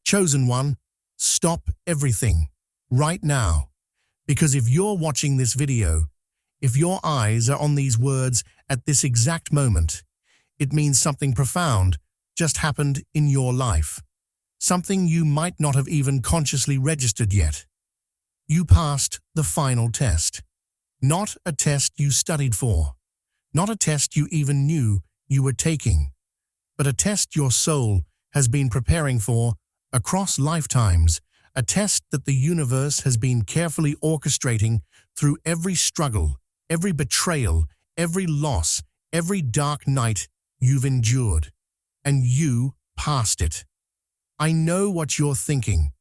Chosen one, stop everything right now. Because if you're watching this video, if your eyes are on these words at this exact moment, it means something profound just happened in your life. Something you might not have even consciously registered yet. You passed the final test. Not a test you studied for. Not a test you even knew you were taking. But a test your soul has been preparing for across lifetimes. A test that the universe has been carefully orchestrating through every struggle, every betrayal, every loss, every dark night you've endured. And you passed it. I know what you're thinking.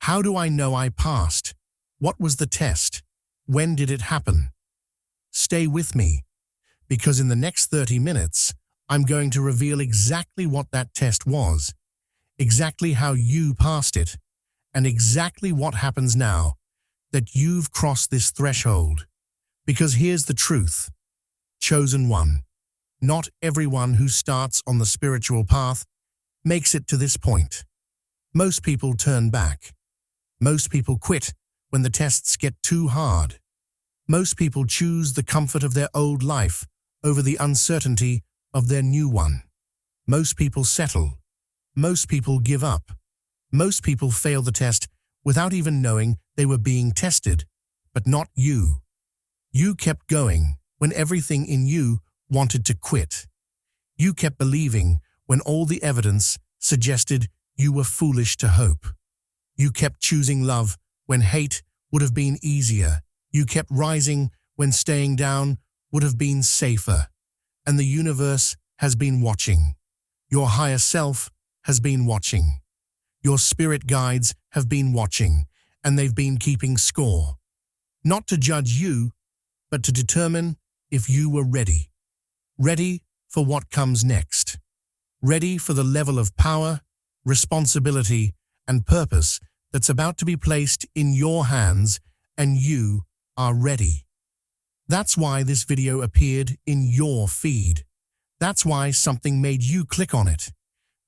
How do I know I passed? What was the test? When did it happen? Stay with me, because in the next 30 minutes, I'm going to reveal exactly what that test was, exactly how you passed it, and exactly what happens now that you've crossed this threshold. Because here's the truth. Chosen one. Not everyone who starts on the spiritual path makes it to this point. Most people turn back. Most people quit when the tests get too hard. Most people choose the comfort of their old life over the uncertainty of their new one. Most people settle. Most people give up. Most people fail the test without even knowing they were being tested, but not you. You kept going when everything in you wanted to quit. You kept believing when all the evidence suggested you were foolish to hope. You kept choosing love when hate would have been easier. You kept rising when staying down would have been safer. And the universe has been watching. Your higher self has been watching. Your spirit guides have been watching, and they've been keeping score. Not to judge you, but to determine if you were ready. Ready for what comes next. Ready for the level of power, responsibility, and purpose that's about to be placed in your hands, and you are ready. That's why this video appeared in your feed. That's why something made you click on it.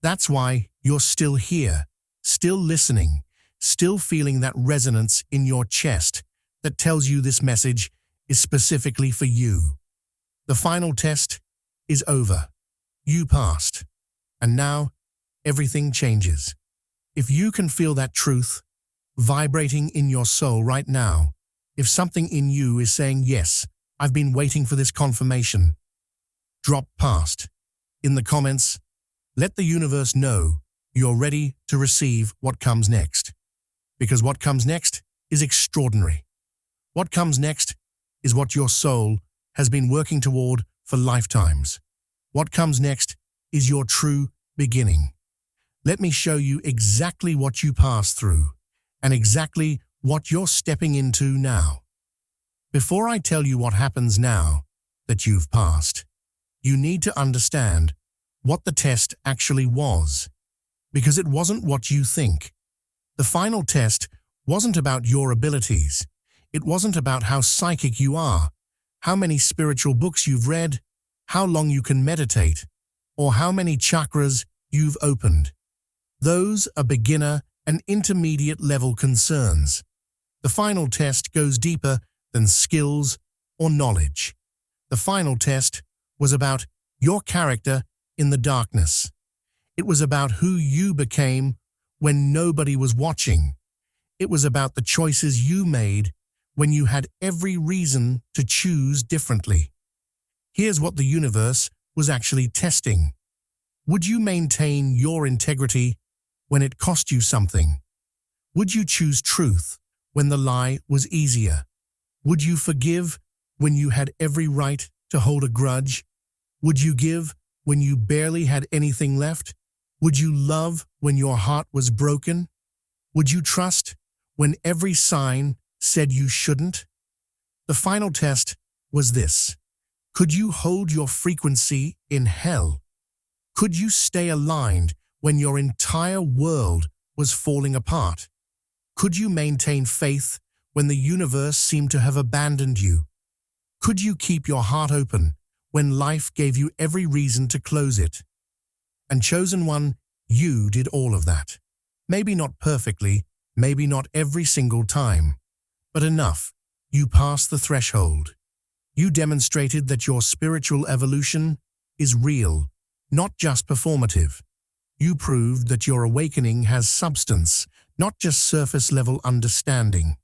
That's why you're still here, still listening, still feeling that resonance in your chest that tells you this message is specifically for you. The final test is over. You passed. And now, everything changes. If you can feel that truth vibrating in your soul right now, if something in you is saying, yes, I've been waiting for this confirmation, drop past. In the comments, let the universe know you're ready to receive what comes next. Because what comes next is extraordinary. What comes next is what your soul has been working toward for lifetimes. What comes next is your true beginning. Let me show you exactly what you passed through and exactly what you're stepping into now. Before I tell you what happens now that you've passed, you need to understand what the test actually was, because it wasn't what you think. The final test wasn't about your abilities. It wasn't about how psychic you are, how many spiritual books you've read, how long you can meditate, or how many chakras you've opened. Those are beginner and intermediate level concerns. The final test goes deeper than skills or knowledge. The final test was about your character in the darkness. It was about who you became when nobody was watching. It was about the choices you made when you had every reason to choose differently. Here's what the universe was actually testing. Would you maintain your integrity when it cost you something? Would you choose truth when the lie was easier? Would you forgive when you had every right to hold a grudge? Would you give when you barely had anything left? Would you love when your heart was broken? Would you trust when every sign said you shouldn't? The final test was this. Could you hold your frequency in hell? Could you stay aligned when your entire world was falling apart? Could you maintain faith when the universe seemed to have abandoned you? Could you keep your heart open when life gave you every reason to close it? And chosen one, you did all of that. Maybe not perfectly, maybe not every single time, but enough. You passed the threshold. You demonstrated that your spiritual evolution is real, not just performative. You proved that your awakening has substance, not just surface-level understanding.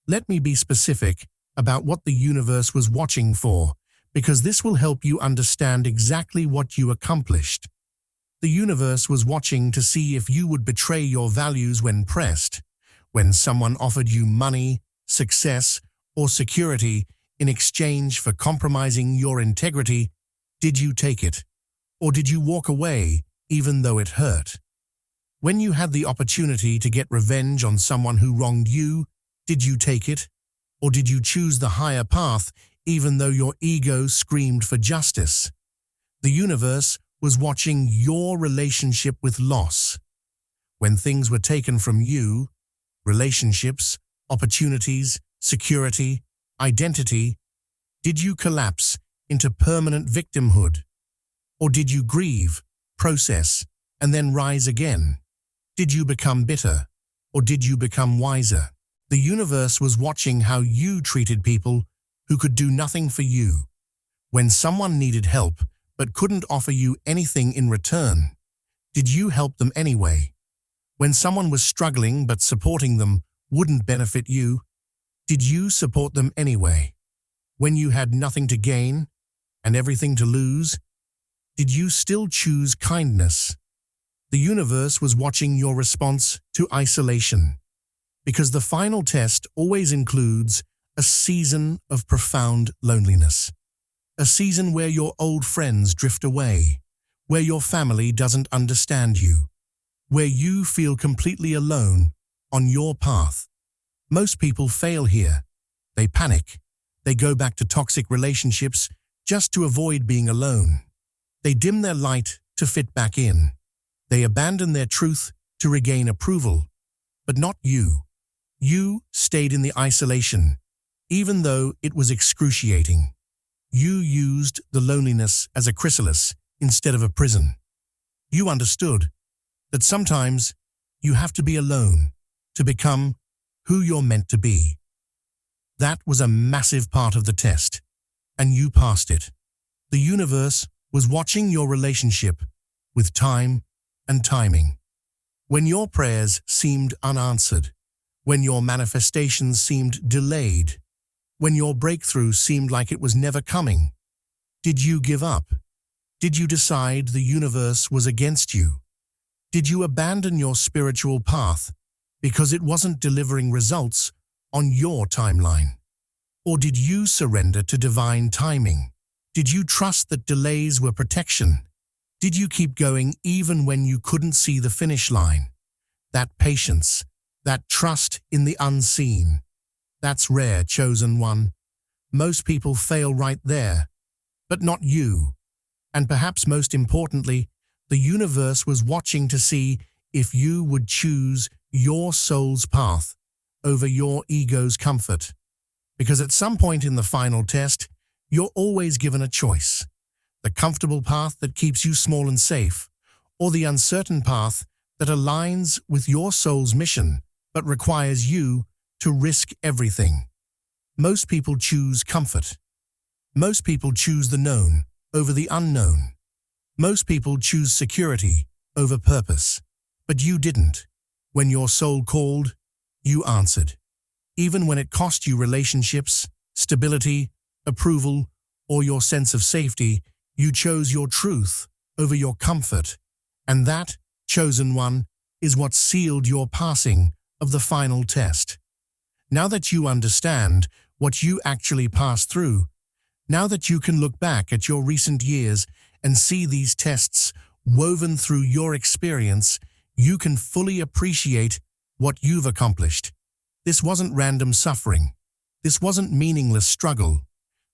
Let me be specific about what the universe was watching for, because this will help you understand exactly what you accomplished. The universe was watching to see if you would betray your values when pressed. When someone offered you money, success, or security in exchange for compromising your integrity, did you take it? Or did you walk away even though it hurt? When you had the opportunity to get revenge on someone who wronged you, did you take it? Or did you choose the higher path even though your ego screamed for justice? The universe was watching your relationship with loss. When things were taken from you, relationships, opportunities, security, identity, did you collapse into permanent victimhood? Or did you grieve, process, and then rise again? Did you become bitter? Or did you become wiser? The universe was watching how you treated people who could do nothing for you. When someone needed help but couldn't offer you anything in return, did you help them anyway? When someone was struggling but supporting them wouldn't benefit you, did you support them anyway? When you had nothing to gain and everything to lose, did you still choose kindness? The universe was watching your response to isolation, because the final test always includes a season of profound loneliness. A season where your old friends drift away, where your family doesn't understand you, where you feel completely alone on your path. Most people fail here. They panic. They go back to toxic relationships just to avoid being alone. They dim their light to fit back in. They abandon their truth to regain approval. But not you. You stayed in the isolation, even though it was excruciating. You used the loneliness as a chrysalis instead of a prison. You understood that sometimes you have to be alone to become who you're meant to be. That was a massive part of the test, and you passed it. The universe was watching your relationship with time and timing. When your prayers seemed unanswered, when your manifestations seemed delayed, when your breakthrough seemed like it was never coming, did you give up? Did you decide the universe was against you? Did you abandon your spiritual path because it wasn't delivering results on your timeline? Or did you surrender to divine timing? Did you trust that delays were protection? Did you keep going even when you couldn't see the finish line? That patience, that trust in the unseen. That's rare, chosen one. Most people fail right there, but not you. And perhaps most importantly, the universe was watching to see if you would choose your soul's path over your ego's comfort. Because at some point in the final test, you're always given a choice. The comfortable path that keeps you small and safe, or the uncertain path that aligns with your soul's mission, but requires you to risk everything. Most people choose comfort. Most people choose the known over the unknown. Most people choose security over purpose. But you didn't. When your soul called, you answered. Even when it cost you relationships, stability, approval, or your sense of safety, you chose your truth over your comfort. And that, chosen one, is what sealed your passing of the final test. Now that you understand what you actually passed through, now that you can look back at your recent years and see these tests woven through your experience, you can fully appreciate what you've accomplished. This wasn't random suffering. This wasn't meaningless struggle.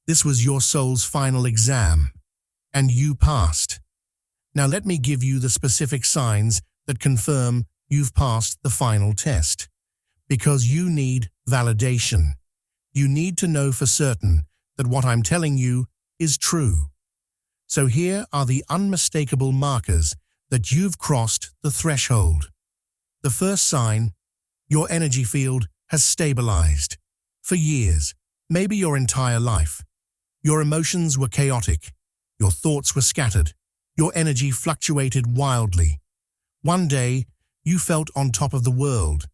This was your soul's final exam, and you passed. Now let me give you the specific signs that confirm you've passed the final test. Because you need validation. You need to know for certain that what I'm telling you is true. So here are the unmistakable markers that you've crossed the threshold. The first sign, your energy field has stabilized. For years, maybe your entire life, your emotions were chaotic, your thoughts were scattered, your energy fluctuated wildly. One day, you felt on top of the world.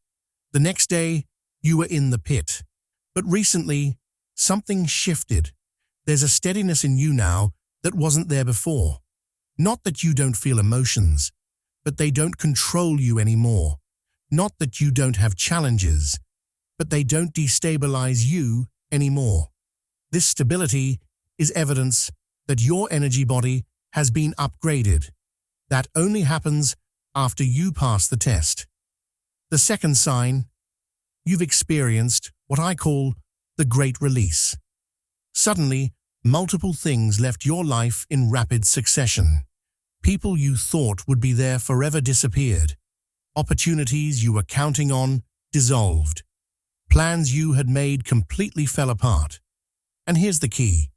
The next day, you were in the pit. But recently, something shifted. There's a steadiness in you now that wasn't there before. Not that you don't feel emotions, but they don't control you anymore. Not that you don't have challenges, but they don't destabilize you anymore. This stability is evidence that your energy body has been upgraded. That only happens after you pass the test. The second sign, you've experienced what I call the great release. Suddenly, multiple things left your life in rapid succession. People you thought would be there forever disappeared. Opportunities you were counting on dissolved. Plans you had made completely fell apart. And here's the key.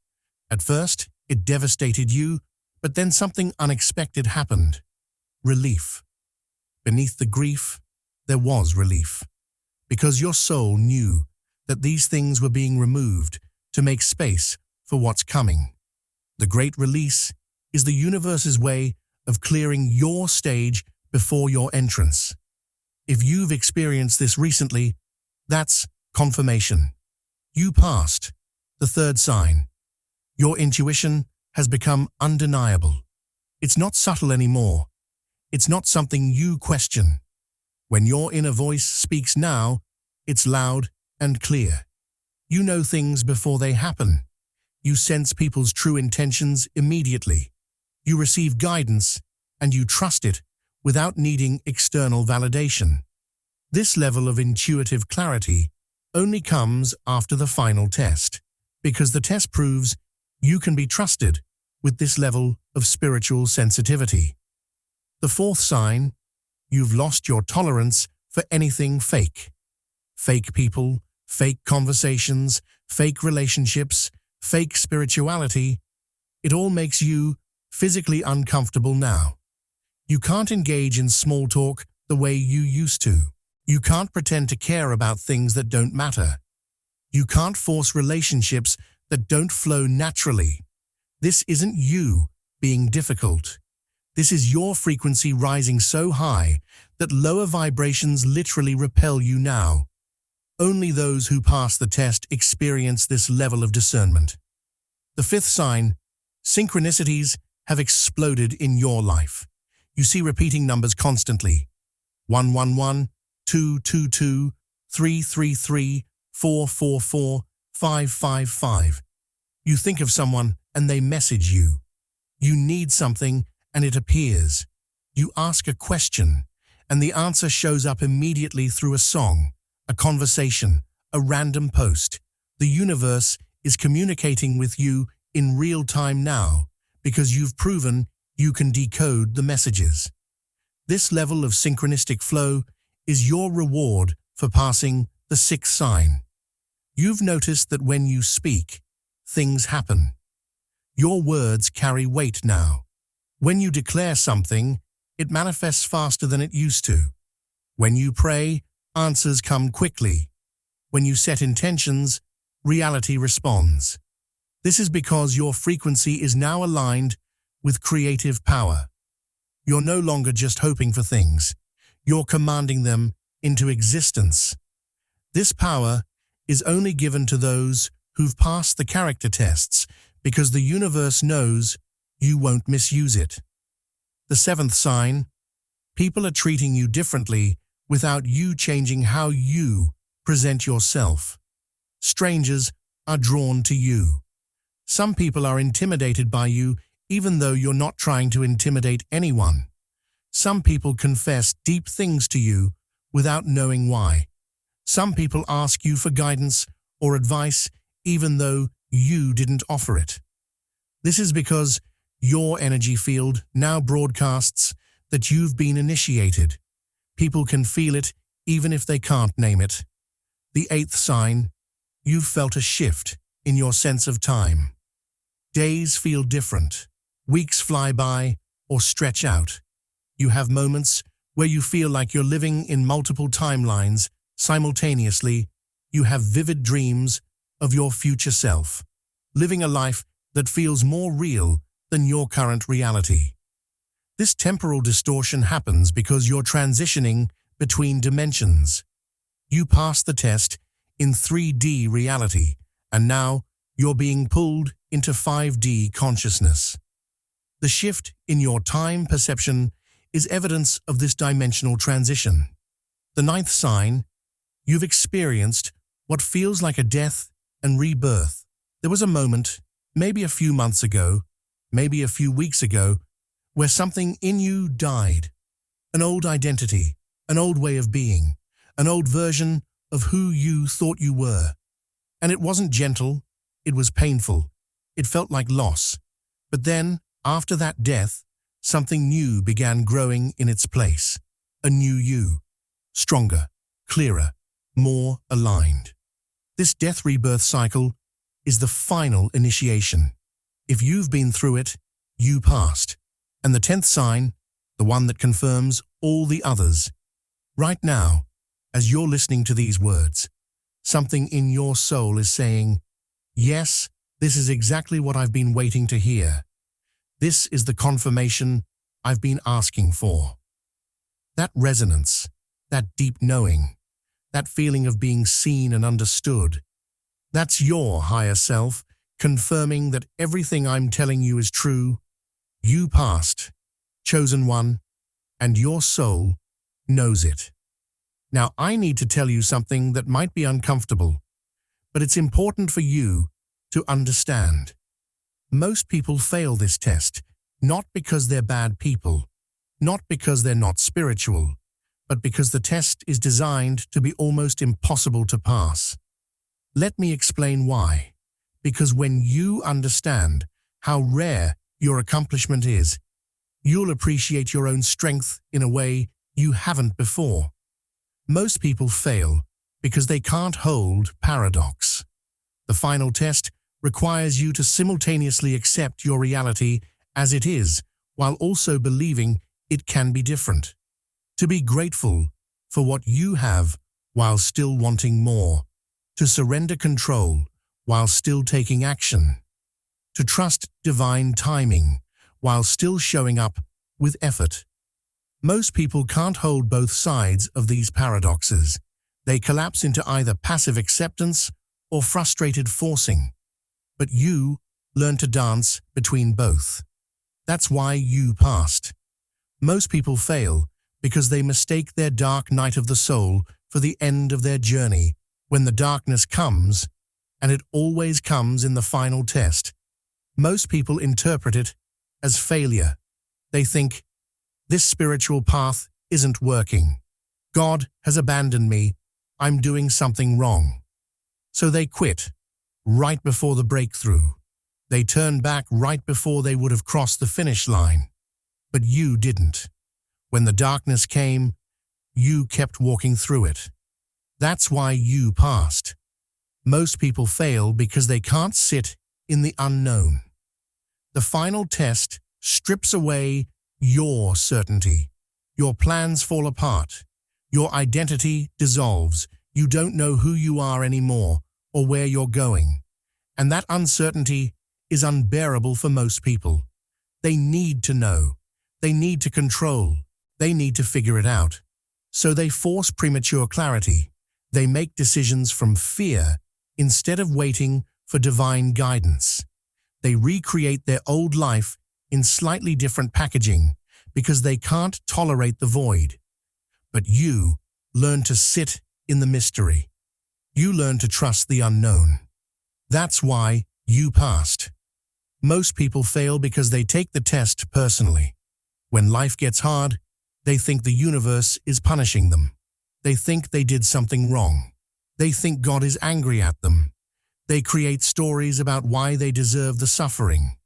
At first, it devastated you, but then something unexpected happened. Relief. Beneath the grief, there was relief. Because your soul knew that these things were being removed to make space for what's coming. The great release is the universe's way of clearing your stage before your entrance. If you've experienced this recently, that's confirmation. You passed. The third sign. Your intuition has become undeniable. It's not subtle anymore. It's not something you question. When your inner voice speaks now, it's loud and clear. You know things before they happen. You sense people's true intentions immediately. You receive guidance and you trust it without needing external validation. This level of intuitive clarity only comes after the final test, because the test proves you can be trusted with this level of spiritual sensitivity. The fourth sign, you've lost your tolerance for anything fake. Fake people, fake conversations, fake relationships, fake spirituality. It all makes you physically uncomfortable now. You can't engage in small talk the way you used to. You can't pretend to care about things that don't matter. You can't force relationships that don't flow naturally. This isn't you being difficult. This is your frequency rising so high that lower vibrations literally repel you now. Only those who pass the test experience this level of discernment. The fifth sign, synchronicities have exploded in your life. You see repeating numbers constantly. 111, 222, 333, 444, 555. You think of someone and they message you. You need something and it appears. You ask a question and the answer shows up immediately through a song, a conversation, a random post. The universe is communicating with you in real time now because you've proven you can decode the messages. This level of synchronistic flow is your reward for passing the sixth sign. You've noticed that when you speak, things happen. Your words carry weight now. When you declare something, it manifests faster than it used to. When you pray, answers come quickly. When you set intentions, reality responds. This is because your frequency is now aligned with creative power. You're no longer just hoping for things. You're commanding them into existence. This power is only given to those who've passed the character tests because the universe knows you won't misuse it. The seventh sign, people are treating you differently without you changing how you present yourself. Strangers are drawn to you. Some people are intimidated by you even though you're not trying to intimidate anyone. Some people confess deep things to you without knowing why. Some people ask you for guidance or advice even though you didn't offer it. This is because your energy field now broadcasts that you've been initiated. People can feel it even if they can't name it. The eighth sign, you've felt a shift in your sense of time. Days feel different. Weeks fly by or stretch out. You have moments where you feel like you're living in multiple timelines simultaneously. You have vivid dreams of your future self, living a life that feels more real than your current reality. This temporal distortion happens because you're transitioning between dimensions. You passed the test in 3D reality, and now you're being pulled into 5D consciousness. The shift in your time perception is evidence of this dimensional transition. The ninth sign, you've experienced what feels like a death and rebirth. There was a moment, maybe a few months ago, maybe a few weeks ago, where something in you died. An old identity, an old way of being, an old version of who you thought you were. And it wasn't gentle, it was painful. It felt like loss. But then, after that death, something new began growing in its place. A new you. Stronger, clearer, more aligned. This death-rebirth cycle is the final initiation. If you've been through it, you passed. And the 10th sign, the one that confirms all the others. Right now, as you're listening to these words, something in your soul is saying, yes, this is exactly what I've been waiting to hear. This is the confirmation I've been asking for. That resonance, that deep knowing, that feeling of being seen and understood, that's your higher self confirming that everything I'm telling you is true. You passed, chosen one, and your soul knows it. Now, I need to tell you something that might be uncomfortable, but it's important for you to understand. Most people fail this test, not because they're bad people, not because they're not spiritual, but because the test is designed to be almost impossible to pass. Let me explain why. Because when you understand how rare your accomplishment is, you'll appreciate your own strength in a way you haven't before. Most people fail because they can't hold paradox. The final test requires you to simultaneously accept your reality as it is, while also believing it can be different. To be grateful for what you have while still wanting more. To surrender control while still taking action. To trust divine timing while still showing up with effort. Most people can't hold both sides of these paradoxes. They collapse into either passive acceptance or frustrated forcing. But you learn to dance between both. That's why you passed. Most people fail because they mistake their dark night of the soul for the end of their journey. When the darkness comes, and it always comes in the final test, most people interpret it as failure. They think, this spiritual path isn't working. God has abandoned me. I'm doing something wrong. So they quit right before the breakthrough. They turn back right before they would have crossed the finish line. But you didn't. When the darkness came, you kept walking through it. That's why you passed. Most people fail because they can't sit in the unknown. The final test strips away your certainty. Your plans fall apart. Your identity dissolves. You don't know who you are anymore or where you're going. And that uncertainty is unbearable for most people. They need to know. They need to control. They need to figure it out. So they force premature clarity. They make decisions from fear instead of waiting for divine guidance. They recreate their old life in slightly different packaging because they can't tolerate the void. But you learn to sit in the mystery. You learn to trust the unknown. That's why you passed. Most people fail because they take the test personally. When life gets hard, they think the universe is punishing them. They think they did something wrong. They think God is angry at them. They create stories about why they deserve the suffering,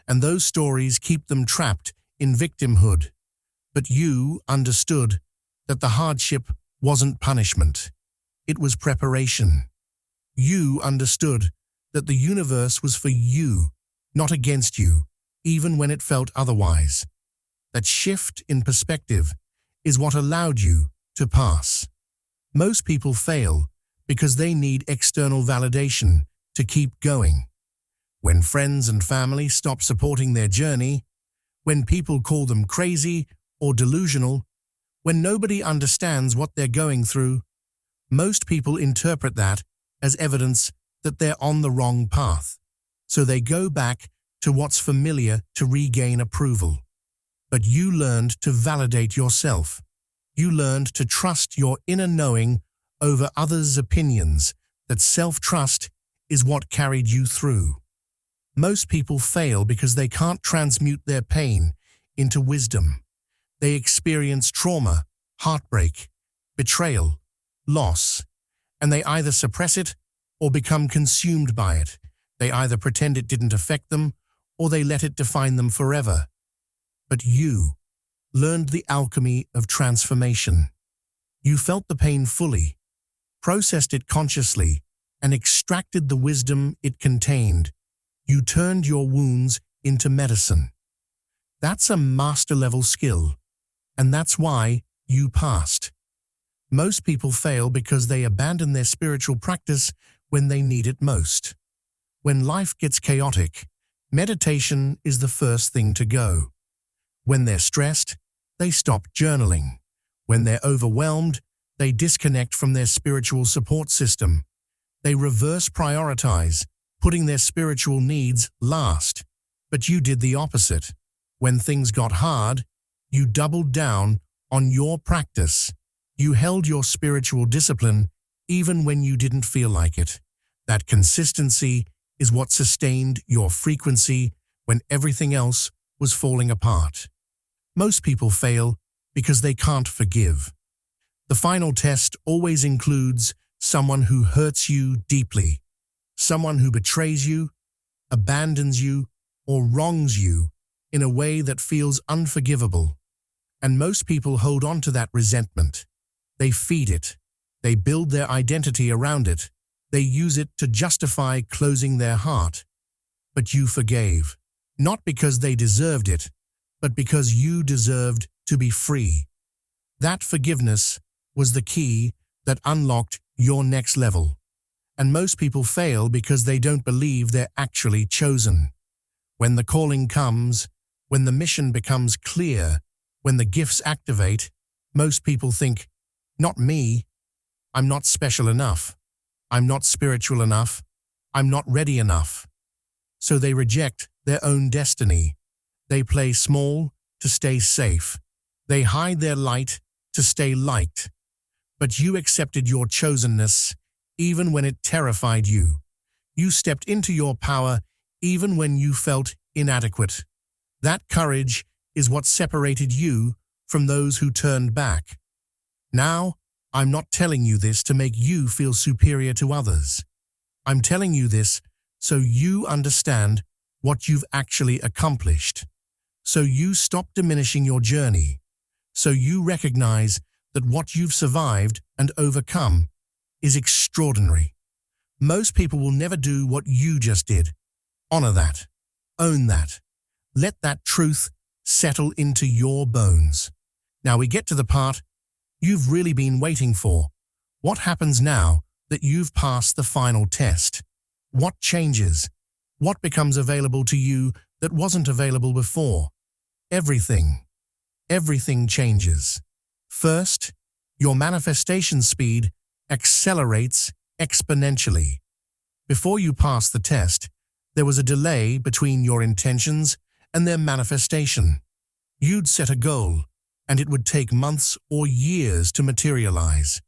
and those stories keep them trapped in victimhood. But you understood that the hardship wasn't punishment. It was preparation. You understood that the universe was for you, not against you, even when it felt otherwise. That shift in perspective is what allowed you to pass. Most people fail because they need external validation to keep going. When friends and family stop supporting their journey, when people call them crazy or delusional, when nobody understands what they're going through, most people interpret that as evidence that they're on the wrong path. So they go back to what's familiar to regain approval. But you learned to validate yourself. You learned to trust your inner knowing over others' opinions, that self-trust is what carried you through. Most people fail because they can't transmute their pain into wisdom. They experience trauma, heartbreak, betrayal, loss, and they either suppress it or become consumed by it. They either pretend it didn't affect them or they let it define them forever. But you learned the alchemy of transformation. You felt the pain fully, processed it consciously, and extracted the wisdom it contained. You turned your wounds into medicine. That's a master-level skill, and that's why you passed. Most people fail because they abandon their spiritual practice when they need it most. When life gets chaotic, meditation is the first thing to go. When they're stressed, they stop journaling. When they're overwhelmed, they disconnect from their spiritual support system. They reverse prioritize, putting their spiritual needs last. But you did the opposite. When things got hard, you doubled down on your practice. You held your spiritual discipline even when you didn't feel like it. That consistency is what sustained your frequency when everything else was falling apart. Most people fail because they can't forgive. The final test always includes someone who hurts you deeply, someone who betrays you, abandons you, or wrongs you in a way that feels unforgivable. And most people hold on to that resentment. They feed it. They build their identity around it. They use it to justify closing their heart. But you forgave, not because they deserved it, but because you deserved to be free. That forgiveness was the key that unlocked your next level. And most people fail because they don't believe they're actually chosen. When the calling comes, when the mission becomes clear, when the gifts activate, most people think, "Not me. I'm not special enough. I'm not spiritual enough. I'm not ready enough." So they reject their own destiny. They play small to stay safe. They hide their light to stay liked. But you accepted your chosenness even when it terrified you. You stepped into your power even when you felt inadequate. That courage is what separated you from those who turned back. Now, I'm not telling you this to make you feel superior to others. I'm telling you this so you understand what you've actually accomplished. So you stop diminishing your journey. So you recognize that what you've survived and overcome is extraordinary. Most people will never do what you just did. Honor that. Own that. Let that truth settle into your bones. Now we get to the part you've really been waiting for. What happens now that you've passed the final test? What changes? What becomes available to you that wasn't available before? Everything. Everything changes. First, your manifestation speed accelerates exponentially. Before you passed the test, there was a delay between your intentions and their manifestation. You'd set a goal, and it would take months or years to materialize.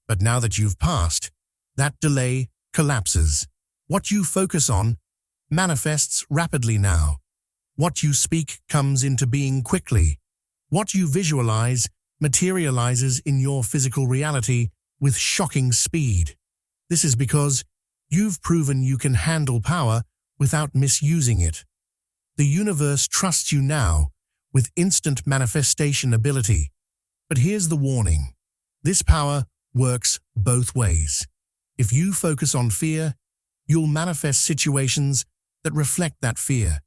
But now that you've passed, that delay collapses. What you focus on manifests rapidly now. What you speak comes into being quickly. What you visualize materializes in your physical reality with shocking speed. This is because you've proven you can handle power without misusing it. The universe trusts you now with instant manifestation ability. But here's the warning. This power works both ways. If you focus on fear, you'll manifest situations that reflect that fear.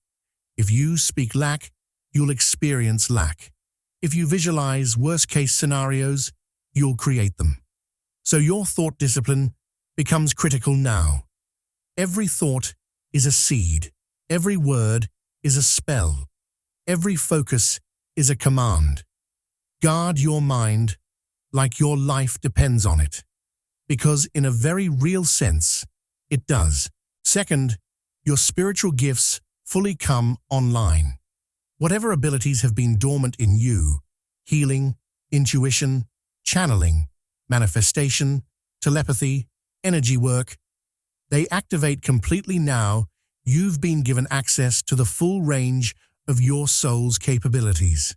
If you speak lack, you'll experience lack. If you visualize worst-case scenarios, you'll create them. So your thought discipline becomes critical now. Every thought is a seed. Every word is a spell. Every focus is a command. Guard your mind like your life depends on it, because in a very real sense, it does. Second, your spiritual gifts fully come online. Whatever abilities have been dormant in you, healing, intuition, channeling, manifestation, telepathy, energy work, they activate completely now. You've been given access to the full range of your soul's capabilities.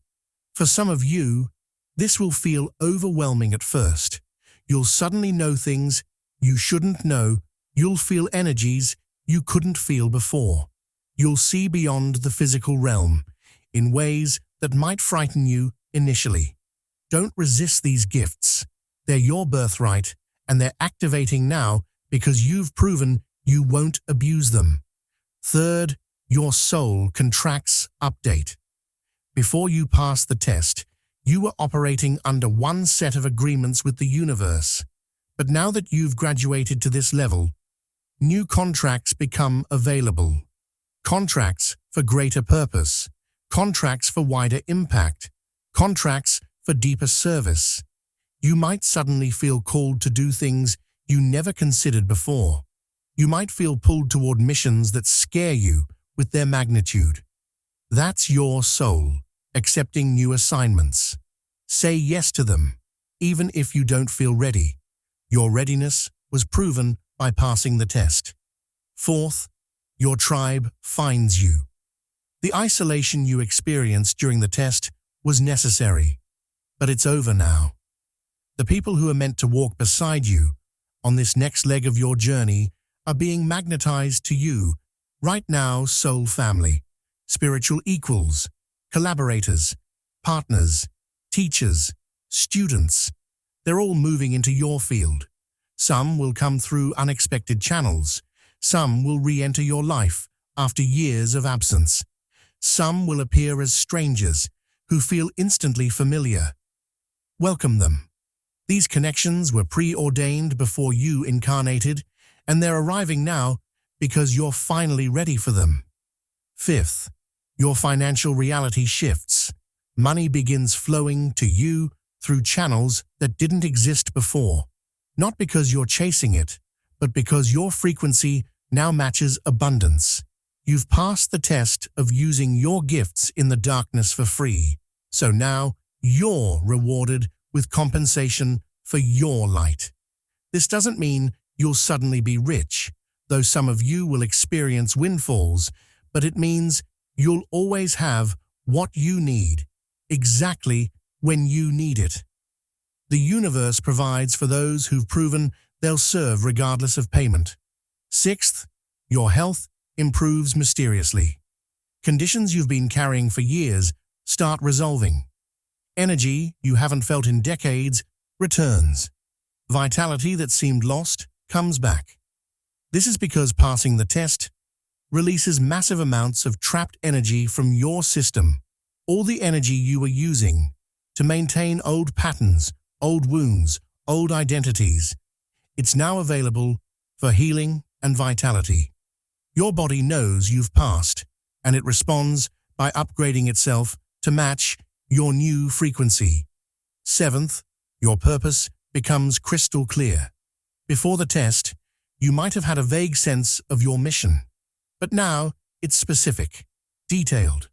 For some of you, this will feel overwhelming at first. You'll suddenly know things you shouldn't know. You'll feel energies you couldn't feel before. You'll see beyond the physical realm in ways that might frighten you initially. Don't resist these gifts. They're your birthright, and they're activating now because you've proven you won't abuse them. Third, your soul contracts update. Before you passed the test, you were operating under one set of agreements with the universe. But now that you've graduated to this level, new contracts become available. Contracts for greater purpose, contracts for wider impact, contracts for deeper service. You might suddenly feel called to do things you never considered before. You might feel pulled toward missions that scare you with their magnitude. That's your soul, accepting new assignments. Say yes to them, even if you don't feel ready. Your readiness was proven by passing the test. Fourth, your tribe finds you. The isolation you experienced during the test was necessary, but it's over now. The people who are meant to walk beside you on this next leg of your journey are being magnetized to you right now. Soul family, spiritual equals, collaborators, partners, teachers, students, they're all moving into your field. Some will come through unexpected channels. Some will re-enter your life after years of absence. Some will appear as strangers who feel instantly familiar. Welcome them. These connections were preordained before you incarnated, and they're arriving now because you're finally ready for them. Fifth, your financial reality shifts. Money begins flowing to you through channels that didn't exist before. Not because you're chasing it, but because your frequency now matches abundance. You've passed the test of using your gifts in the darkness for free, so now you're rewarded with compensation for your light. This doesn't mean you'll suddenly be rich, though some of you will experience windfalls, but it means you'll always have what you need, exactly when you need it. The universe provides for those who've proven they'll serve regardless of payment. Sixth, your health improves mysteriously. Conditions you've been carrying for years start resolving. Energy you haven't felt in decades returns. Vitality that seemed lost comes back. This is because passing the test releases massive amounts of trapped energy from your system. All the energy you were using to maintain old patterns, old wounds, old identities. It's now available for healing and vitality. Your body knows you've passed, and it responds by upgrading itself to match your new frequency. Seventh, your purpose becomes crystal clear. Before the test, you might have had a vague sense of your mission, but now it's specific, detailed,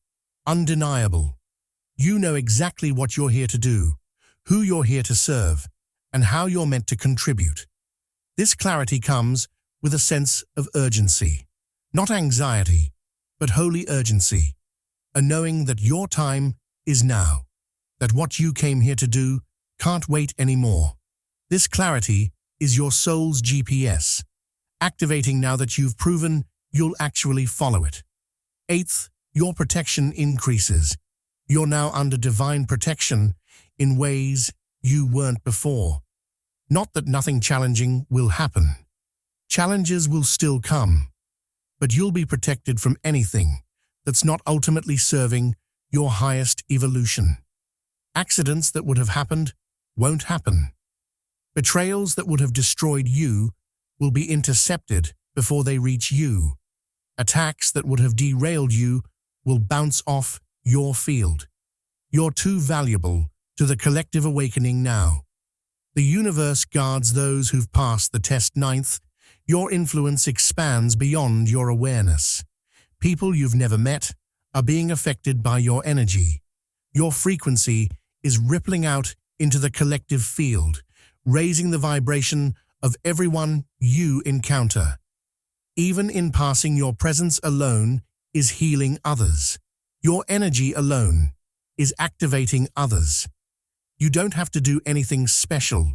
undeniable. You know exactly what you're here to do, who you're here to serve, and how you're meant to contribute. This clarity comes with a sense of urgency, not anxiety, but holy urgency, a knowing that your time is now, that what you came here to do can't wait anymore. This clarity is your soul's GPS, activating now that you've proven you'll actually follow it. Eighth, your protection increases. You're now under divine protection in ways you weren't before. Not that nothing challenging will happen. Challenges will still come, but you'll be protected from anything that's not ultimately serving your highest evolution. Accidents that would have happened won't happen. Betrayals that would have destroyed you will be intercepted before they reach you. Attacks that would have derailed you will bounce off your field. You're too valuable to the collective awakening now. The universe guards those who've passed the test. Ninth, your influence expands beyond your awareness. People you've never met are being affected by your energy. Your frequency is rippling out into the collective field, raising the vibration of everyone you encounter. Even in passing, your presence alone is healing others. Your energy alone is activating others. You don't have to do anything special.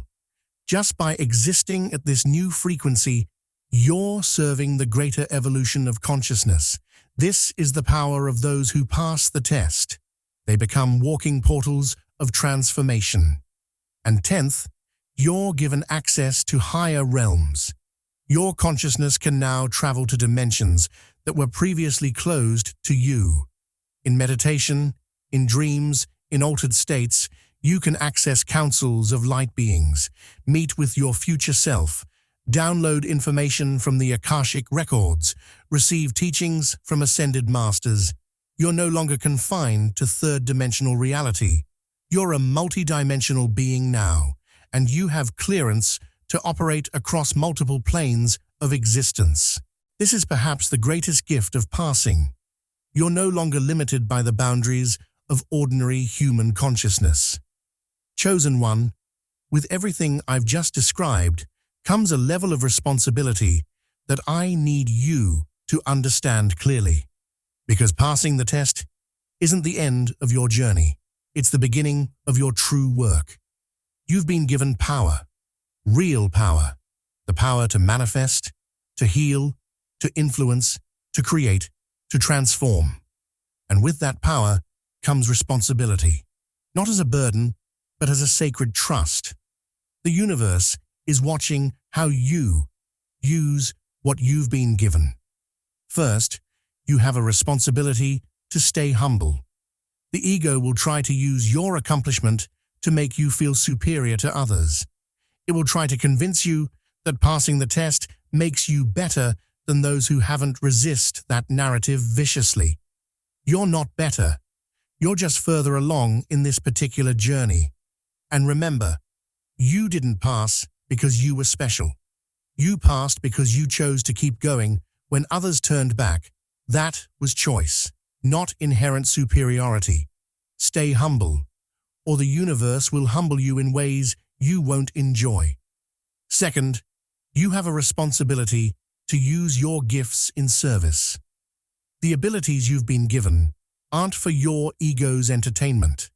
Just by existing at this new frequency, you're serving the greater evolution of consciousness. This is the power of those who pass the test. They become walking portals of transformation. And 10th, you're given access to higher realms. Your consciousness can now travel to dimensions that were previously closed to you. In meditation, in dreams, in altered states, you can access councils of light beings, meet with your future self, download information from the Akashic records, receive teachings from ascended masters. You're no longer confined to third-dimensional reality. You're a multi-dimensional being now, and you have clearance to operate across multiple planes of existence. This is perhaps the greatest gift of passing. You're no longer limited by the boundaries of ordinary human consciousness. Chosen one, with everything I've just described comes a level of responsibility that I need you to understand clearly. Because passing the test isn't the end of your journey. It's the beginning of your true work. You've been given power, real power, the power to manifest, to heal, to influence, to create, to transform. And with that power comes responsibility, not as a burden, but as a sacred trust. The universe is watching how you use what you've been given. First, you have a responsibility to stay humble. The ego will try to use your accomplishment to make you feel superior to others. It will try to convince you that passing the test makes you better than those who haven't. Resist that narrative viciously. You're not better. You're just further along in this particular journey. And remember, you didn't pass because you were special. You passed because you chose to keep going when others turned back. That was choice, not inherent superiority. Stay humble, or the universe will humble you in ways you won't enjoy. Second, you have a responsibility to use your gifts in service. The abilities you've been given aren't for your ego's entertainment.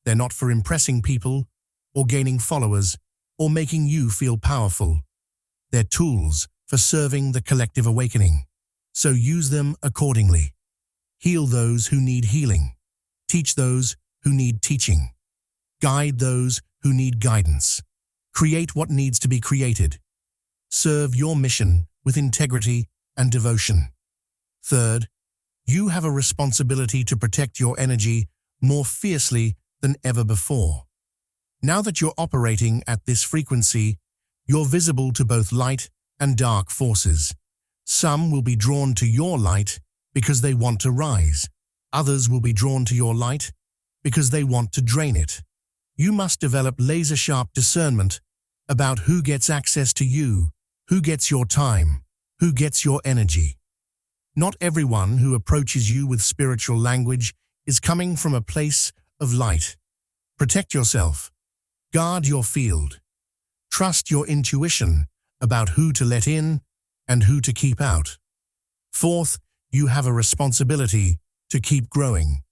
They're not for impressing people or gaining followers or making you feel powerful. They're tools for serving the collective awakening. So use them accordingly. Heal those who need healing. Teach those who need teaching. Guide those who need guidance. Create what needs to be created. Serve your mission with integrity and devotion. Third, you have a responsibility to protect your energy more fiercely than ever before. Now that you're operating at this frequency, you're visible to both light and dark forces. Some will be drawn to your light because they want to rise. Others will be drawn to your light because they want to drain it. You must develop laser-sharp discernment about who gets access to you, who gets your time, who gets your energy. Not everyone who approaches you with spiritual language is coming from a place of light. Protect yourself. Guard your field. Trust your intuition about who to let in and who to keep out. Fourth, you have a responsibility to keep growing.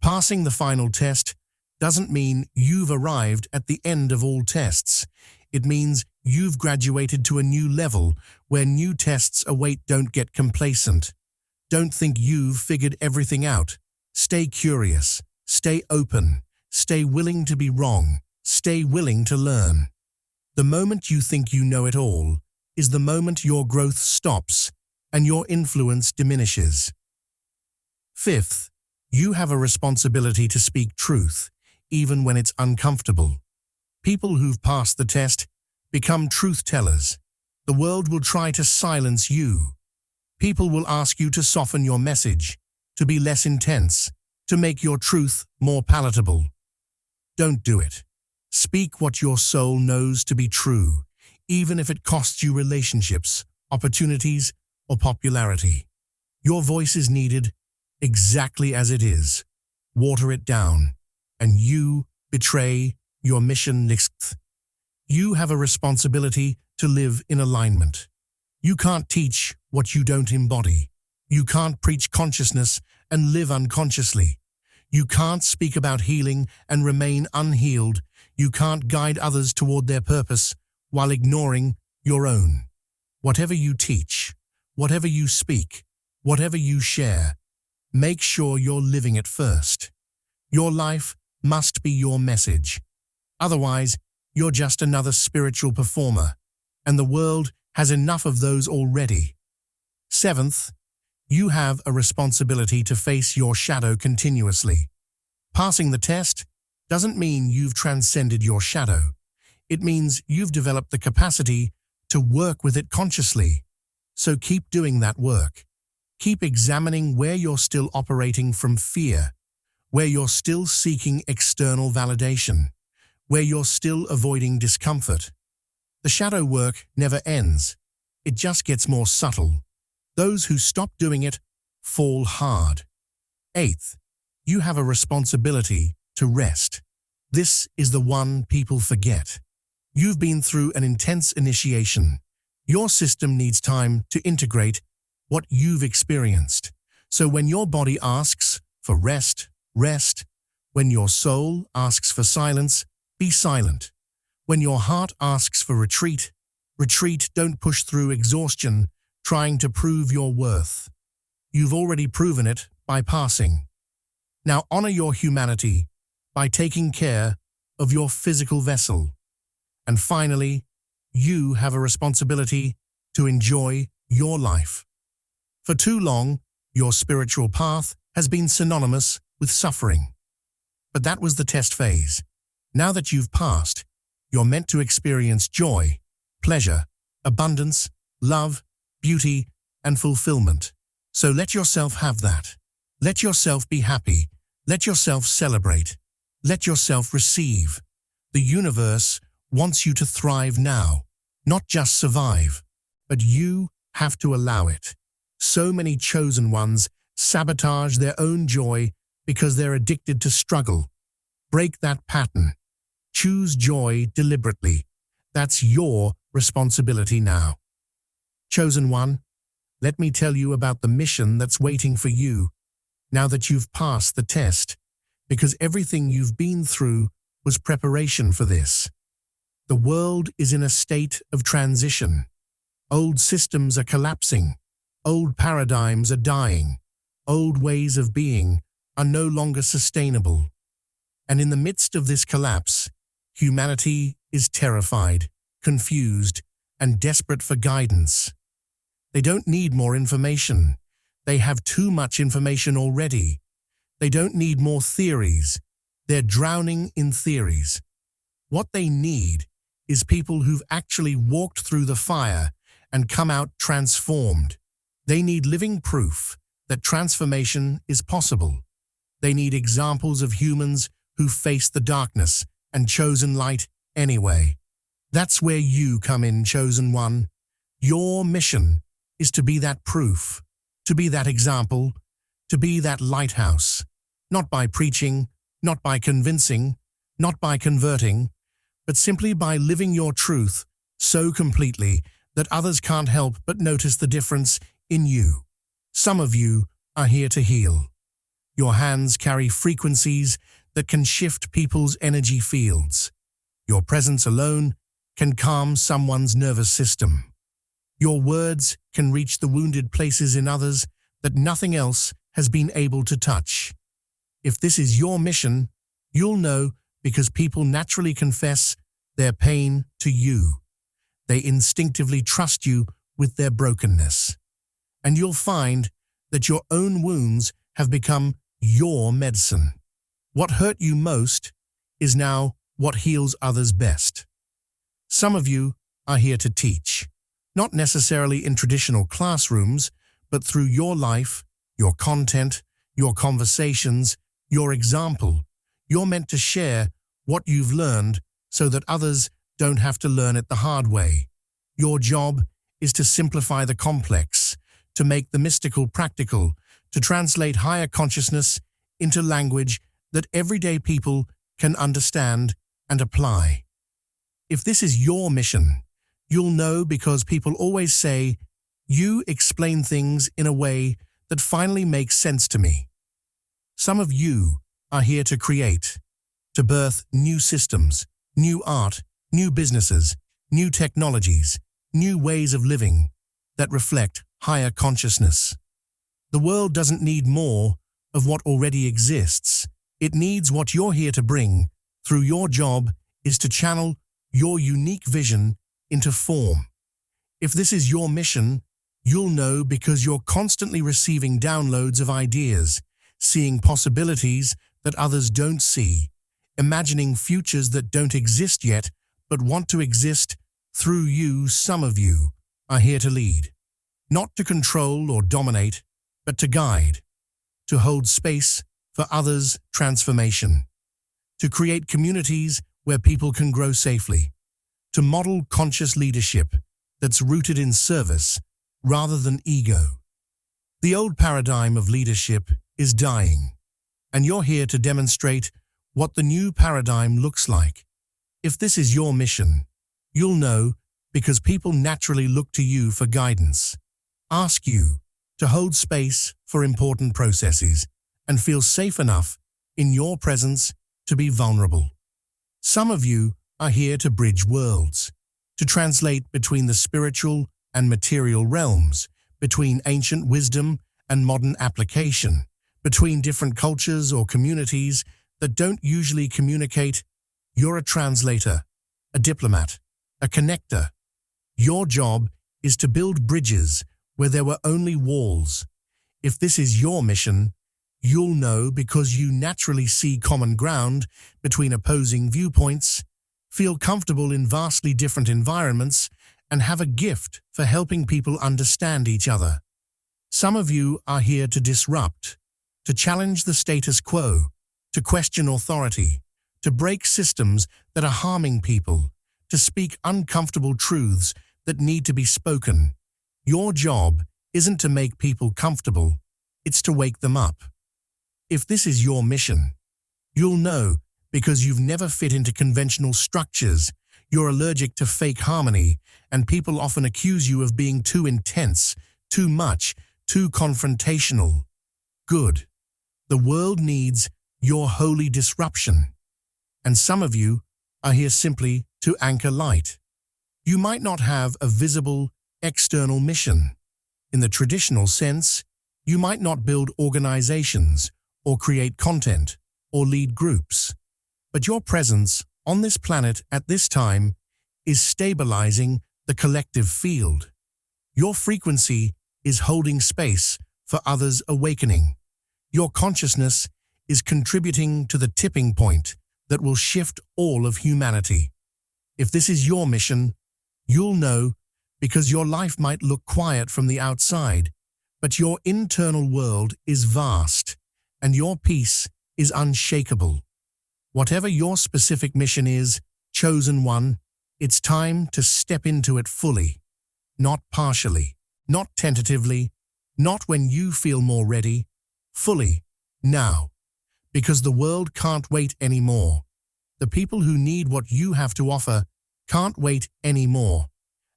Passing the final test doesn't mean you've arrived at the end of all tests. It means you've graduated to a new level where new tests await. Don't get complacent. Don't think you've figured everything out. Stay curious. Stay open. Stay willing to be wrong. Stay willing to learn. The moment you think you know it all is the moment your growth stops and your influence diminishes. Fifth, you have a responsibility to speak truth, even when it's uncomfortable. People who've passed the test become truth tellers. The world will try to silence you. People will ask you to soften your message, to be less intense, to make your truth more palatable. Don't do it. Speak what your soul knows to be true, even if it costs you relationships, opportunities, or popularity. Your voice is needed exactly as it is. Water it down, and you betray your mission. You have a responsibility to live in alignment. You can't teach what you don't embody. You can't preach consciousness and live unconsciously. You can't speak about healing and remain unhealed. You can't guide others toward their purpose while ignoring your own. Whatever you teach, whatever you speak, whatever you share, make sure you're living it first. Your life must be your message. Otherwise, you're just another spiritual performer, and the world has enough of those already. Seventh, you have a responsibility to face your shadow continuously. Passing the test doesn't mean you've transcended your shadow. It means you've developed the capacity to work with it consciously. So keep doing that work. Keep examining where you're still operating from fear, where you're still seeking external validation, where you're still avoiding discomfort. The shadow work never ends. It just gets more subtle. Those who stop doing it fall hard. Eighth, you have a responsibility to rest. This is the one people forget. You've been through an intense initiation. Your system needs time to integrate what you've experienced. So when your body asks for rest, rest. When your soul asks for silence, be silent. When your heart asks for retreat, retreat. Don't push through exhaustion trying to prove your worth. You've already proven it by passing. Now honor your humanity by taking care of your physical vessel. And finally, you have a responsibility to enjoy your life. For too long, your spiritual path has been synonymous with suffering. But that was the test phase. Now that you've passed, you're meant to experience joy, pleasure, abundance, love, beauty, and fulfillment. So let yourself have that. Let yourself be happy. Let yourself celebrate. Let yourself receive. The universe wants you to thrive now, not just survive, but you have to allow it. So many chosen ones sabotage their own joy because they're addicted to struggle. Break that pattern. Choose joy deliberately. That's your responsibility now. Chosen one, let me tell you about the mission that's waiting for you now that you've passed the test, because everything you've been through was preparation for this. The world is in a state of transition. Old systems are collapsing. Old paradigms are dying. Old ways of being are no longer sustainable. And in the midst of this collapse, humanity is terrified, confused, and desperate for guidance. They don't need more information. They have too much information already. They don't need more theories. They're drowning in theories. What they need is people who've actually walked through the fire and come out transformed. They need living proof that transformation is possible. They need examples of humans who faced the darkness and chosen light anyway. That's where you come in, chosen one. Your mission is to be that proof, to be that example, to be that lighthouse, not by preaching, not by convincing, not by converting, but simply by living your truth so completely that others can't help but notice the difference in you. Some of you are here to heal. Your hands carry frequencies that can shift people's energy fields. Your presence alone can calm someone's nervous system. Your words can reach the wounded places in others that nothing else has been able to touch. If this is your mission, you'll know because people naturally confess their pain to you. They instinctively trust you with their brokenness. And you'll find that your own wounds have become your medicine. What hurt you most is now what heals others best. Some of you are here to teach, not necessarily in traditional classrooms, but through your life, your content, your conversations, your example. You're meant to share what you've learned so that others don't have to learn it the hard way. Your job is to simplify the complex, to make the mystical practical, to translate higher consciousness into language that everyday people can understand and apply. If this is your mission, you'll know because people always say, "You explain things in a way that finally makes sense to me." Some of you are here to create, to birth new systems, new art, new businesses, new technologies, new ways of living that reflect higher consciousness. The world doesn't need more of what already exists. It needs what you're here to bring. Through your job is to channel your unique vision into form. If this is your mission, you'll know because you're constantly receiving downloads of ideas, seeing possibilities that others don't see, imagining futures that don't exist yet but want to exist through you. Some of you are here to lead, not to control or dominate, but to guide, to hold space for others' transformation, to create communities where people can grow safely, to model conscious leadership that's rooted in service rather than ego. The old paradigm of leadership is dying, and you're here to demonstrate what the new paradigm looks like. If this is your mission, you'll know because people naturally look to you for guidance, ask you to hold space for important processes, and feel safe enough in your presence to be vulnerable. Some of you are here to bridge worlds, to translate between the spiritual and material realms, between ancient wisdom and modern application, between different cultures or communities that don't usually communicate. You're a translator, a diplomat, a connector. Your job is to build bridges where there were only walls. If this is your mission, you'll know because you naturally see common ground between opposing viewpoints, feel comfortable in vastly different environments, and have a gift for helping people understand each other. Some of you are here to disrupt, to challenge the status quo, to question authority, to break systems that are harming people, to speak uncomfortable truths that need to be spoken. Your job isn't to make people comfortable, it's to wake them up. If this is your mission, you'll know because you've never fit into conventional structures. You're allergic to fake harmony, and people often accuse you of being too intense, too much, too confrontational. Good. The world needs your holy disruption. And some of you are here simply to anchor light. You might not have a visible, external mission. In the traditional sense, you might not build organizations or create content or lead groups. But your presence on this planet at this time is stabilizing the collective field. Your frequency is holding space for others' awakening. Your consciousness is contributing to the tipping point that will shift all of humanity. If this is your mission, you'll know because your life might look quiet from the outside, but your internal world is vast, and your peace is unshakable. Whatever your specific mission is, chosen one, it's time to step into it fully, not partially, not tentatively, not when you feel more ready, fully, now, because the world can't wait anymore. The people who need what you have to offer can't wait anymore.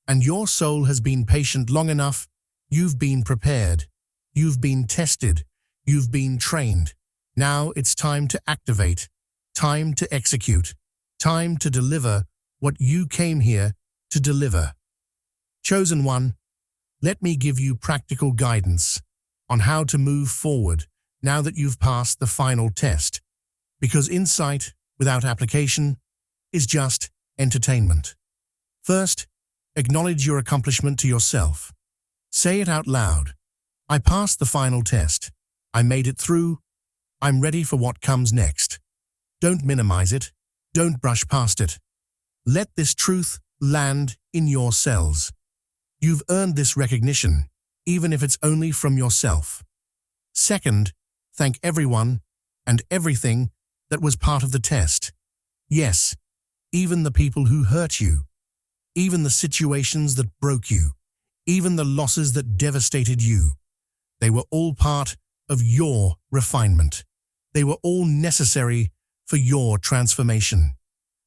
And your soul has been patient long enough. You've been prepared. You've been tested. You've been trained. Now it's time to activate, time to execute, time to deliver what you came here to deliver. Chosen one, let me give you practical guidance on how to move forward now that you've passed the final test, because insight without application is just entertainment. First, acknowledge your accomplishment to yourself. Say it out loud. I passed the final test. I made it through. I'm ready for what comes next. Don't minimize it. Don't brush past it. Let this truth land in your cells. You've earned this recognition, even if it's only from yourself. Second, thank everyone and everything that was part of the test. Yes, even the people who hurt you, even the situations that broke you, even the losses that devastated you. They were all part of your refinement. They were all necessary for your transformation.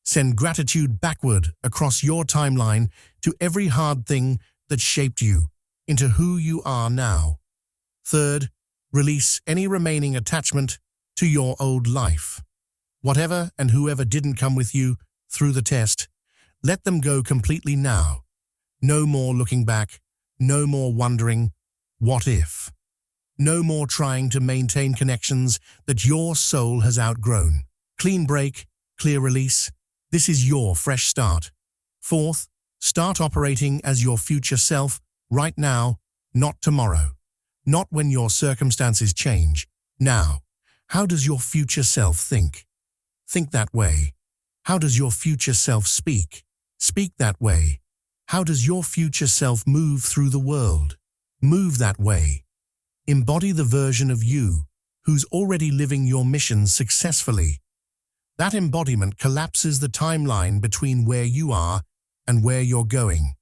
Send gratitude backward across your timeline to every hard thing that shaped you into who you are now. Third, release any remaining attachment to your old life. Whatever and whoever didn't come with you through the test, let them go completely now. No more looking back, no more wondering, what if? No more trying to maintain connections that your soul has outgrown. Clean break, clear release. This is your fresh start. Fourth, start operating as your future self right now, not tomorrow. Not when your circumstances change. Now, how does your future self think? Think that way. How does your future self speak? Speak that way. How does your future self move through the world? Move that way. Embody the version of you who's already living your mission successfully. That embodiment collapses the timeline between where you are and where you're going.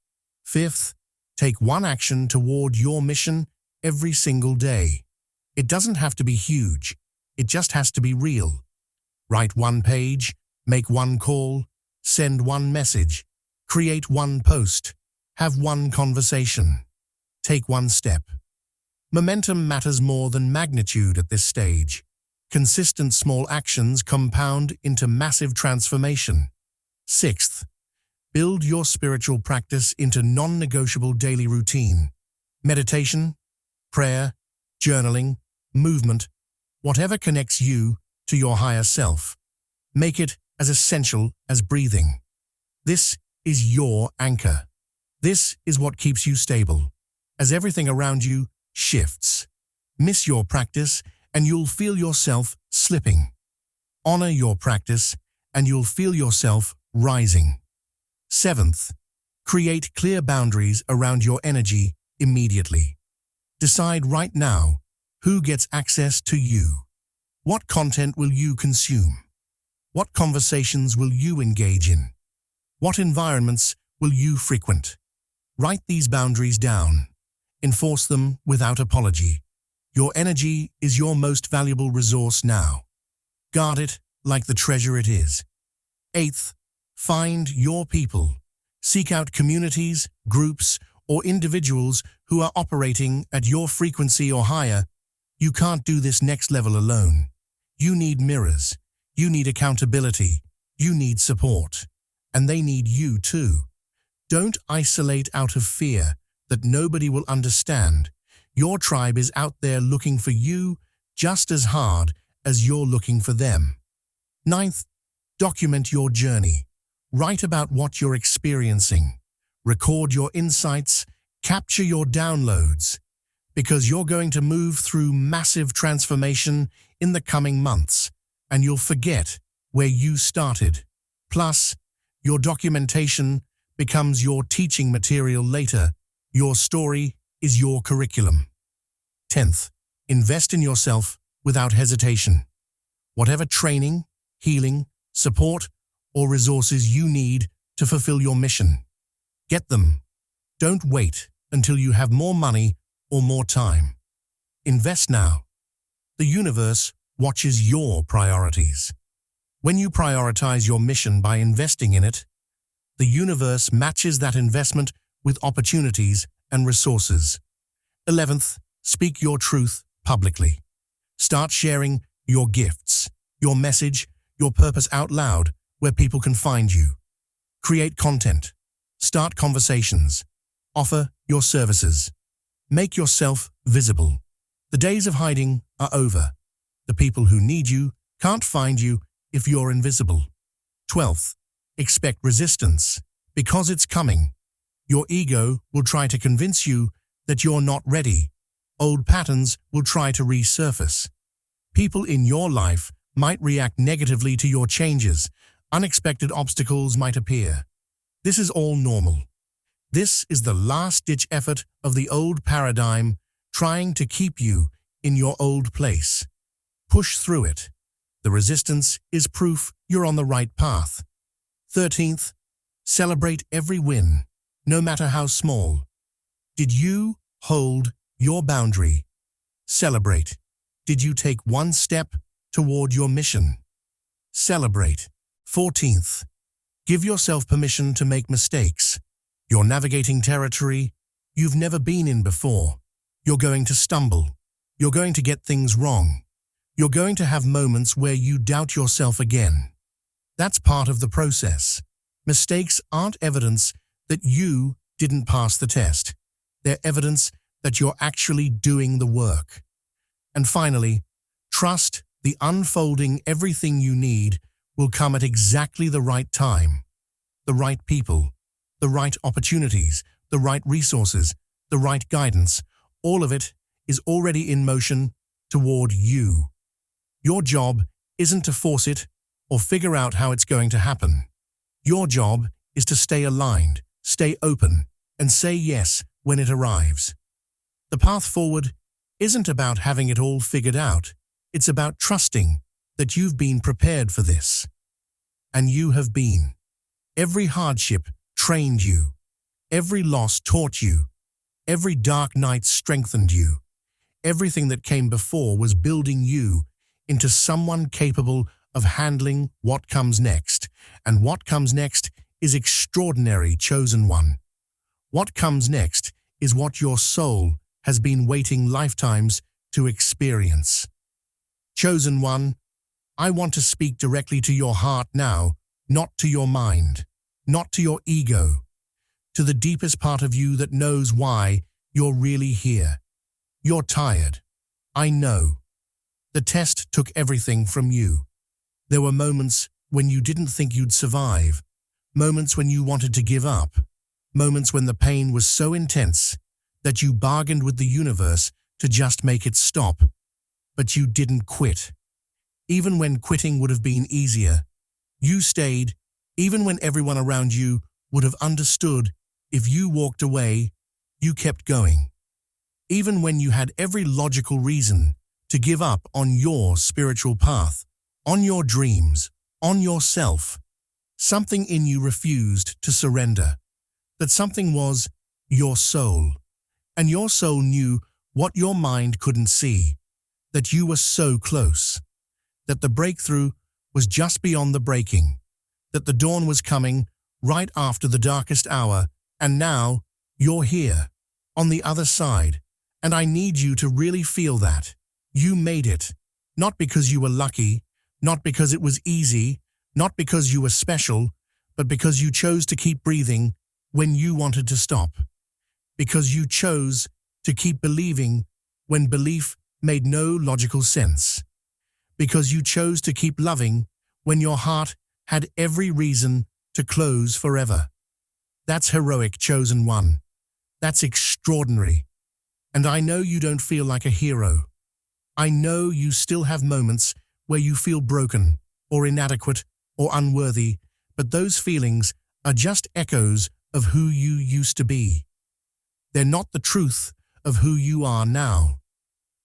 Fifth, take one action toward your mission every single day. It doesn't have to be huge. It just has to be real. Write one page, make one call, send one message, create one post, have one conversation. Take one step. Momentum matters more than magnitude at this stage. Consistent small actions compound into massive transformation. Sixth, build your spiritual practice into non-negotiable daily routine. Meditation, prayer, journaling, movement, whatever connects you to your higher self. Make it as essential as breathing. This is your anchor. This is what keeps you stable. As everything around you shifts. Miss your practice and you'll feel yourself slipping. Honor your practice and you'll feel yourself rising. Seventh, create clear boundaries around your energy immediately. Decide right now who gets access to you. What content will you consume? What conversations will you engage in? What environments will you frequent? Write these boundaries down. Enforce them without apology. Your energy is your most valuable resource now. Guard it like the treasure it is. Eighth, find your people. Seek out communities, groups, or individuals who are operating at your frequency or higher. You can't do this next level alone. You need mirrors. You need accountability. You need support. And they need you too. Don't isolate out of fear that nobody will understand. Your tribe is out there looking for you just as hard as you're looking for them. Ninth, document your journey. Write about what you're experiencing. Record your insights. Capture your downloads. Because you're going to move through massive transformation in the coming months, and you'll forget where you started. Plus, your documentation becomes your teaching material later. Your story is your curriculum. 10th, invest in yourself without hesitation. Whatever training, healing, support, or resources you need to fulfill your mission, get them. Don't wait until you have more money or more time. Invest now. The universe watches your priorities. When you prioritize your mission by investing in it, the universe matches that investment with opportunities and resources. 11th, speak your truth publicly. Start sharing your gifts, your message, your purpose out loud where people can find you. Create content. Start conversations. Offer your services. Make yourself visible. The days of hiding are over. The people who need you can't find you if you're invisible. 12th, expect resistance because it's coming. Your ego will try to convince you that you're not ready. Old patterns will try to resurface. People in your life might react negatively to your changes, Unexpected obstacles might appear. This is all normal. This is the last-ditch effort of the old paradigm trying to keep you in your old place. Push through it. The resistance is proof you're on the right path. 13th, celebrate every win, no matter how small. Did you hold your boundary? Celebrate. Did you take one step toward your mission? Celebrate. 14th, give yourself permission to make mistakes. You're navigating territory you've never been in before. You're going to stumble. You're going to get things wrong. You're going to have moments where you doubt yourself again. That's part of the process. Mistakes aren't evidence that you didn't pass the test. They're evidence that you're actually doing the work. And finally, trust the unfolding everything you need will come at exactly the right time. The right people, the right opportunities, the right resources, the right guidance, all of it is already in motion toward you. Your job isn't to force it or figure out how it's going to happen. Your job is to stay aligned, stay open, and say yes when it arrives. The path forward isn't about having it all figured out. It's about trusting that you've been prepared for this. And you have been. Every hardship trained you. Every loss taught you. Every dark night strengthened you. Everything that came before was building you into someone capable of handling what comes next. And what comes next is extraordinary, chosen one. What comes next is what your soul has been waiting lifetimes to experience. Chosen one, I want to speak directly to your heart now, not to your mind, not to your ego, to the deepest part of you that knows why you're really here. You're tired. I know. The test took everything from you. There were moments when you didn't think you'd survive, moments when you wanted to give up, moments when the pain was so intense that you bargained with the universe to just make it stop. But you didn't quit. Even when quitting would have been easier, you stayed, even when everyone around you would have understood. If you walked away, you kept going. Even when you had every logical reason to give up on your spiritual path, on your dreams, on yourself, something in you refused to surrender. That something was your soul. And your soul knew what your mind couldn't see, that you were so close, that the breakthrough was just beyond the breaking, that the dawn was coming right after the darkest hour, and now you're here, on the other side, and I need you to really feel that. You made it, not because you were lucky, not because it was easy, not because you were special, but because you chose to keep breathing when you wanted to stop. Because you chose to keep believing when belief made no logical sense. Because you chose to keep loving when your heart had every reason to close forever. That's heroic, chosen one. That's extraordinary. And I know you don't feel like a hero. I know you still have moments where you feel broken or inadequate or unworthy, but those feelings are just echoes of who you used to be. They're not the truth of who you are now.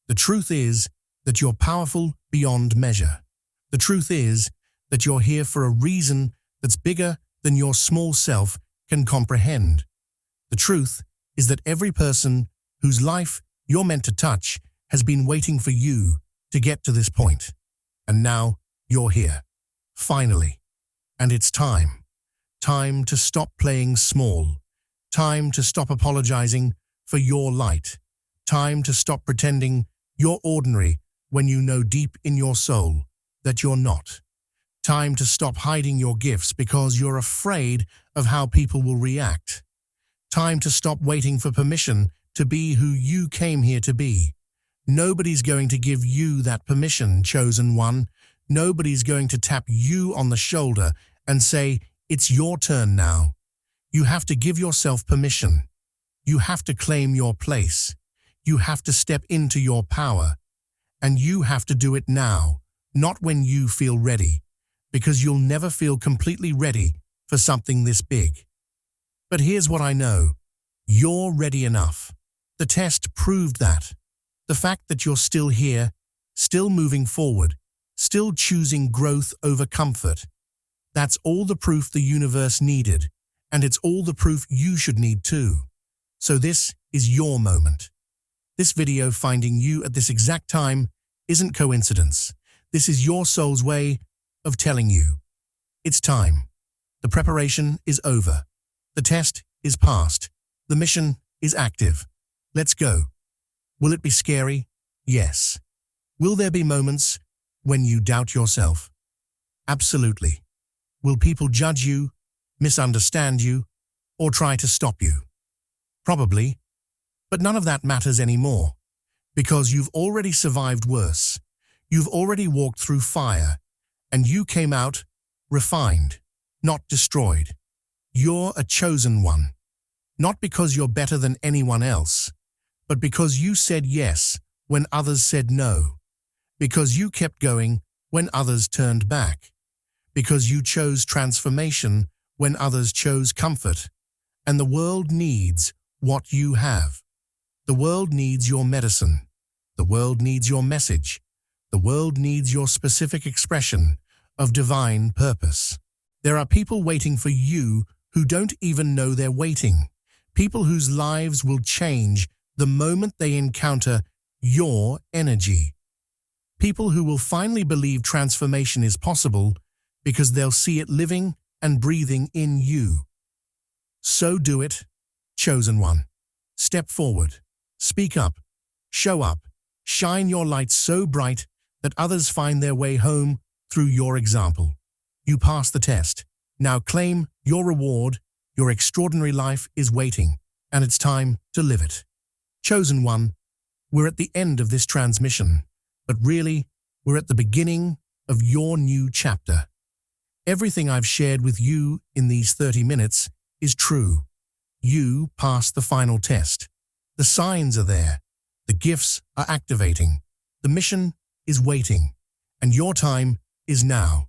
The truth is that you're powerful beyond measure. The truth is that you're here for a reason that's bigger than your small self can comprehend. The truth is that every person whose life you're meant to touch has been waiting for you to get to this point. And now you're here. Finally. And it's time. Time to stop playing small. Time to stop apologizing for your light. Time to stop pretending you're ordinary when you know deep in your soul that you're not. Time to stop hiding your gifts because you're afraid of how people will react. Time to stop waiting for permission to be who you came here to be. Nobody's going to give you that permission, chosen one. Nobody's going to tap you on the shoulder and say, it's your turn now. You have to give yourself permission. You have to claim your place. You have to step into your power. And you have to do it now, not when you feel ready. because you'll never feel completely ready for something this big. But here's what I know. You're ready enough. The test proved that. The fact that you're still here, still moving forward, still choosing growth over comfort. That's all the proof the universe needed, and it's all the proof you should need too. So this is your moment. This video finding you at this exact time isn't coincidence. This is your soul's way of telling you. It's time. The preparation is over. The test is passed. The mission is active. Let's go. Will it be scary? Yes. Will there be moments when you doubt yourself? Absolutely. Will people judge you, misunderstand you, or try to stop you? Probably. But none of that matters anymore, because you've already survived worse. You've already walked through fire, and you came out refined, not destroyed. You're a chosen one, not because you're better than anyone else, but because you said yes when others said no, because you kept going when others turned back, because you chose transformation when others chose comfort. And the world needs what you have. The world needs your medicine. The world needs your message. The world needs your specific expression of divine purpose. There are people waiting for you who don't even know they're waiting. People whose lives will change the moment they encounter your energy. People who will finally believe transformation is possible because they'll see it living and breathing in you. So do it, chosen one. Step forward. Speak up. Show up. Shine your light so bright that others find their way home through your example. You passed the test. Now claim your reward. Your extraordinary life is waiting, and it's time to live it. Chosen one, we're at the end of this transmission, but really, we're at the beginning of your new chapter. Everything I've shared with you in these 30 minutes is true. You passed the final test. The signs are there. The gifts are activating. The mission is waiting. And your time is now.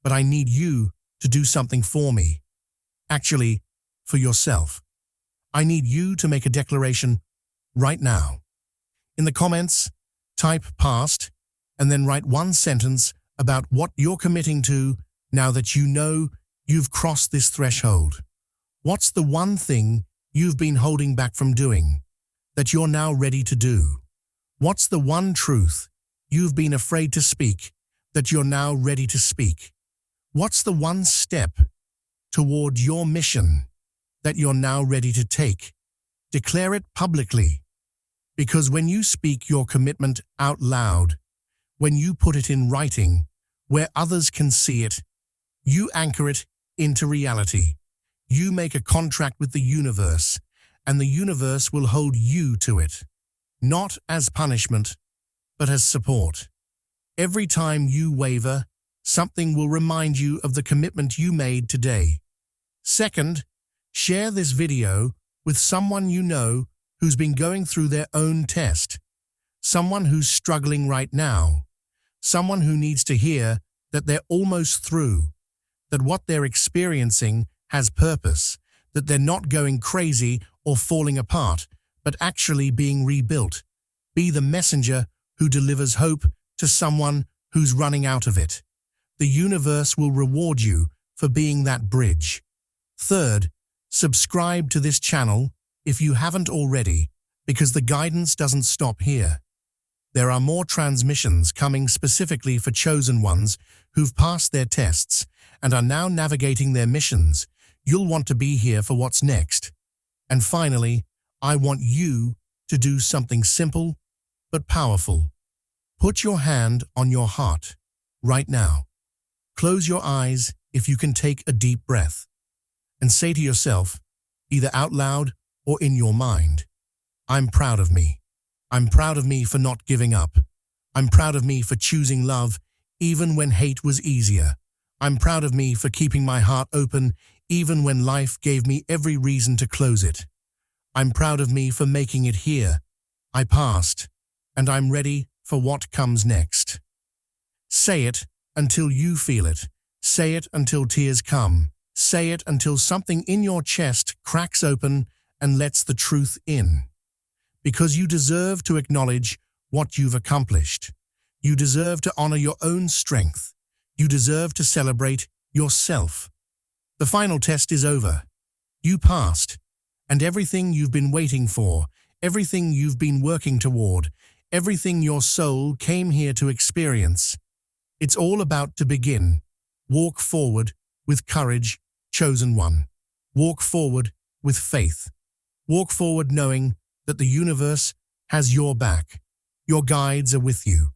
But I need you to do something for me. Actually, for yourself. I need you to make a declaration right now. In the comments, type "past" and then write one sentence about what you're committing to now that you know you've crossed this threshold. What's the one thing you've been holding back from doing that you're now ready to do? What's the one truth you've been afraid to speak that you're now ready to speak? What's the one step toward your mission that you're now ready to take? Declare it publicly. Because when you speak your commitment out loud, when you put it in writing where others can see it, you anchor it into reality. You make a contract with the universe, and the universe will hold you to it, not as punishment, but as support. Every time you waver, something will remind you of the commitment you made today. Second, share this video with someone you know who's been going through their own test, someone who's struggling right now, someone who needs to hear that they're almost through, that what they're experiencing has purpose, that they're not going crazy or falling apart, but actually being rebuilt. Be the messenger who delivers hope to someone who's running out of it. The universe will reward you for being that bridge. Third, subscribe to this channel if you haven't already, because the guidance doesn't stop here. There are more transmissions coming specifically for chosen ones who've passed their tests and are now navigating their missions. You'll want to be here for what's next. And finally, I want you to do something simple but powerful. Put your hand on your heart right now. Close your eyes if you can, take a deep breath, and say to yourself, either out loud or in your mind, I'm proud of me. I'm proud of me for not giving up. I'm proud of me for choosing love even when hate was easier. I'm proud of me for keeping my heart open even when life gave me every reason to close it. I'm proud of me for making it here. I passed, and I'm ready for what comes next. Say it until you feel it. Say it until tears come. Say it until something in your chest cracks open and lets the truth in. Because you deserve to acknowledge what you've accomplished. You deserve to honor your own strength. You deserve to celebrate yourself. The final test is over. You passed, and everything you've been waiting for, everything you've been working toward, everything your soul came here to experience, it's all about to begin. Walk forward with courage, chosen one. Walk forward with faith. Walk forward knowing that the universe has your back. Your guides are with you.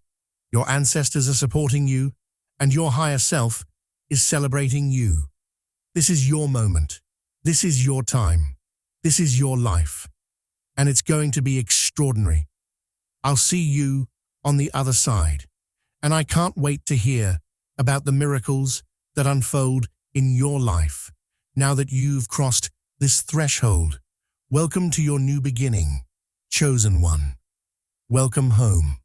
Your ancestors are supporting you, and your higher self is celebrating you. This is your moment. This is your time. This is your life. And it's going to be extraordinary. I'll see you on the other side. And I can't wait to hear about the miracles that unfold in your life now that you've crossed this threshold. Welcome to your new beginning, chosen one. Welcome home.